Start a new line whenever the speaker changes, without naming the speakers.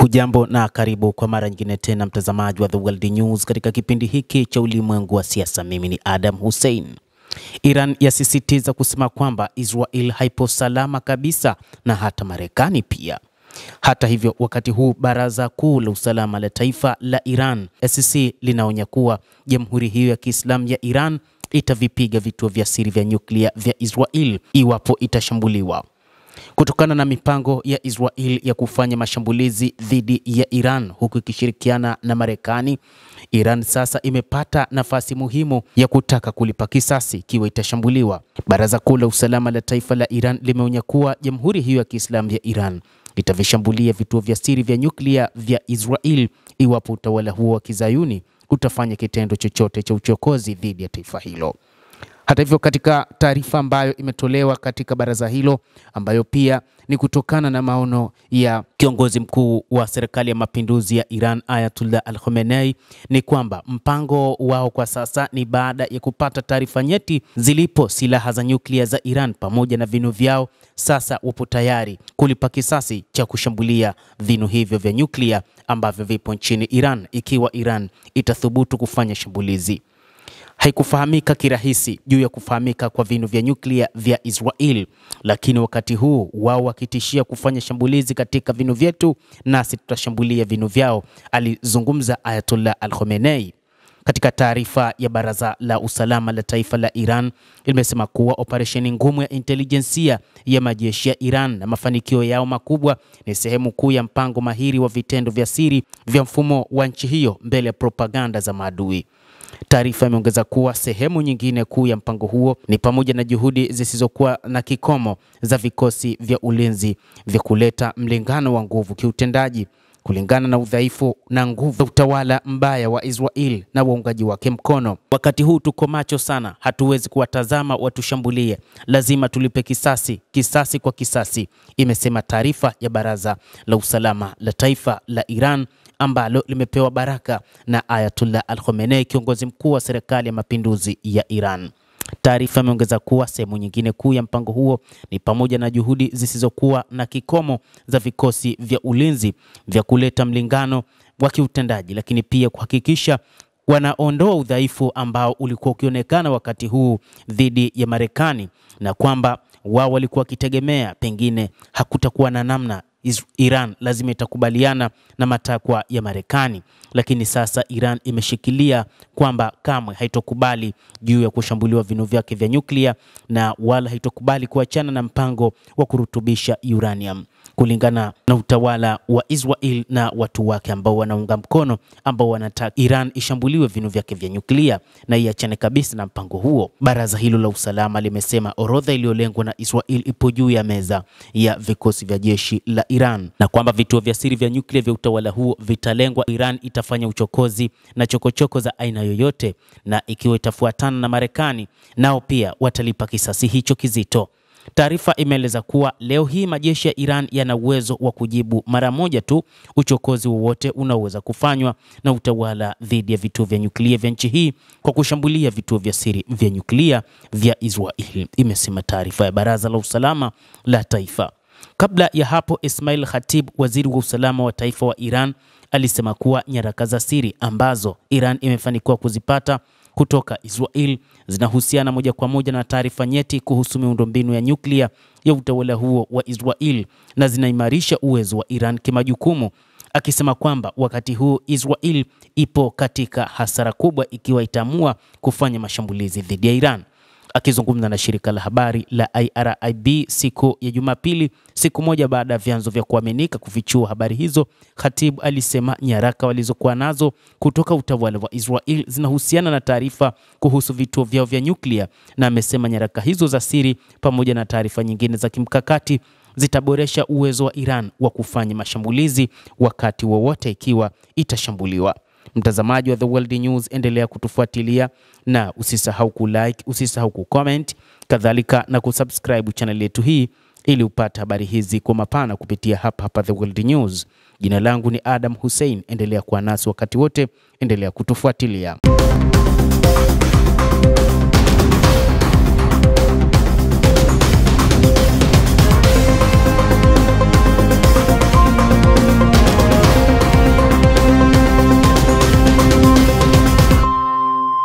Hujambo na karibu kwa mara nyingine tena mtazamaji wa The World News katika kipindi hiki cha ulimwengu wa siasa. Mimi ni Adam Hussein. Iran yasisitiza kusema kwamba Israel haipo salama kabisa na hata Marekani pia. Hata hivyo, wakati huu Baraza Kuu la Usalama la Taifa la Iran SEC linaonya kuwa Jamhuri hiyo ya Kiislamu ya Iran itavipiga vituo vya siri vya nyuklia vya Israel iwapo itashambuliwa. Kutokana na mipango ya Israel ya kufanya mashambulizi dhidi ya Iran huku ikishirikiana na Marekani, Iran sasa imepata nafasi muhimu ya kutaka kulipa kisasi ikiwa itashambuliwa. Baraza Kuu la Usalama la Taifa la Iran limeonya kuwa Jamhuri hiyo ya Kiislamu ya Iran itavishambulia vituo vya siri vya nyuklia vya Israel iwapo utawala huo wa Kizayuni utafanya kitendo chochote cha uchokozi dhidi ya taifa hilo. Hata hivyo, katika taarifa ambayo imetolewa katika baraza hilo, ambayo pia ni kutokana na maono ya kiongozi mkuu wa serikali ya mapinduzi ya Iran Ayatollah Al-Khamenei, ni kwamba mpango wao kwa sasa ni baada ya kupata taarifa nyeti zilipo silaha za nyuklia za Iran pamoja na vinu vyao, sasa wapo tayari kulipa kisasi cha kushambulia vinu hivyo vya nyuklia ambavyo vipo nchini Iran ikiwa Iran itathubutu kufanya shambulizi. Haikufahamika kirahisi juu ya kufahamika kwa vinu vya nyuklia vya Israel, lakini wakati huu wao wakitishia kufanya shambulizi katika vinu vyetu nasi tutashambulia vinu vyao, alizungumza Ayatollah Al-Khamenei. Katika taarifa ya Baraza la Usalama la Taifa la Iran imesema kuwa operesheni ngumu ya intelijensia ya majeshi ya Iran na mafanikio yao makubwa ni sehemu kuu ya mpango mahiri wa vitendo vya siri vya mfumo wa nchi hiyo mbele ya propaganda za maadui. Taarifa imeongeza kuwa sehemu nyingine kuu ya mpango huo ni pamoja na juhudi zisizokuwa na kikomo za vikosi vya ulinzi vya kuleta mlingano wa nguvu kiutendaji kulingana na udhaifu na nguvu za utawala mbaya wa Israel na waungaji wake mkono. Wakati huu tuko macho sana, hatuwezi kuwatazama watushambulie, lazima tulipe kisasi kwa kisasi, imesema taarifa ya Baraza la Usalama la Taifa la Iran ambalo limepewa baraka na Ayatollah Al-Khamenei, kiongozi mkuu wa serikali ya mapinduzi ya Iran. Taarifa imeongeza kuwa sehemu nyingine kuu ya mpango huo ni pamoja na juhudi zisizokuwa na kikomo za vikosi vya ulinzi vya kuleta mlingano wa kiutendaji, lakini pia kuhakikisha wanaondoa udhaifu ambao ulikuwa ukionekana wakati huu dhidi ya Marekani, na kwamba wao walikuwa wakitegemea pengine hakutakuwa na namna, Iran lazima itakubaliana na matakwa ya Marekani, lakini sasa Iran imeshikilia kwamba kamwe haitokubali juu ya kushambuliwa vinu vyake vya nyuklia na wala haitokubali kuachana na mpango wa kurutubisha uranium kulingana na utawala wa Israel na watu wake ambao wanaunga mkono, ambao wanataka Iran ishambuliwe vinu vyake vya nyuklia na iachane kabisa na mpango huo. Baraza hilo la usalama limesema orodha iliyolengwa na Israel ipo juu ya meza ya vikosi vya jeshi la Iran na kwamba vituo vya siri vya nyuklia vya utawala huo vitalengwa. Iran itafanya uchokozi na chokochoko za aina yoyote, na ikiwa itafuatana na Marekani, nao pia watalipa kisasi hicho kizito. Taarifa imeeleza kuwa leo hii majeshi ya Iran yana uwezo wa kujibu mara moja tu uchokozi wowote unaoweza kufanywa na utawala dhidi ya vituo vya nyuklia vya nchi hii kwa kushambulia vituo vya siri vya nyuklia vya Israel, imesema taarifa ya Baraza la Usalama la Taifa. Kabla ya hapo, Ismail Khatib, waziri wa usalama wa taifa wa Iran, alisema kuwa nyaraka za siri ambazo Iran imefanikiwa kuzipata kutoka Israel zinahusiana moja kwa moja na taarifa nyeti kuhusu miundombinu ya nyuklia ya utawala huo wa Israel na zinaimarisha uwezo wa Iran kimajukumu, akisema kwamba wakati huu Israel ipo katika hasara kubwa ikiwa itaamua kufanya mashambulizi dhidi ya Iran. Akizungumza na shirika la habari la IRIB siku ya Jumapili, siku moja baada ya vyanzo vya kuaminika kufichua habari hizo, Khatib alisema nyaraka walizokuwa nazo kutoka utawala wa Israel zinahusiana na taarifa kuhusu vituo vyao vya nyuklia, na amesema nyaraka hizo za siri pamoja na taarifa nyingine za kimkakati zitaboresha uwezo wa Iran wa kufanya mashambulizi wakati wowote ikiwa itashambuliwa. Mtazamaji wa The World News, endelea kutufuatilia na usisahau kulike, usisahau kucomment, kadhalika na kusubscribe channel yetu hii ili upate habari hizi kwa mapana kupitia hapa The World News. Jina langu ni Adam Hussein, endelea kuwa nasi wakati wote, endelea kutufuatilia.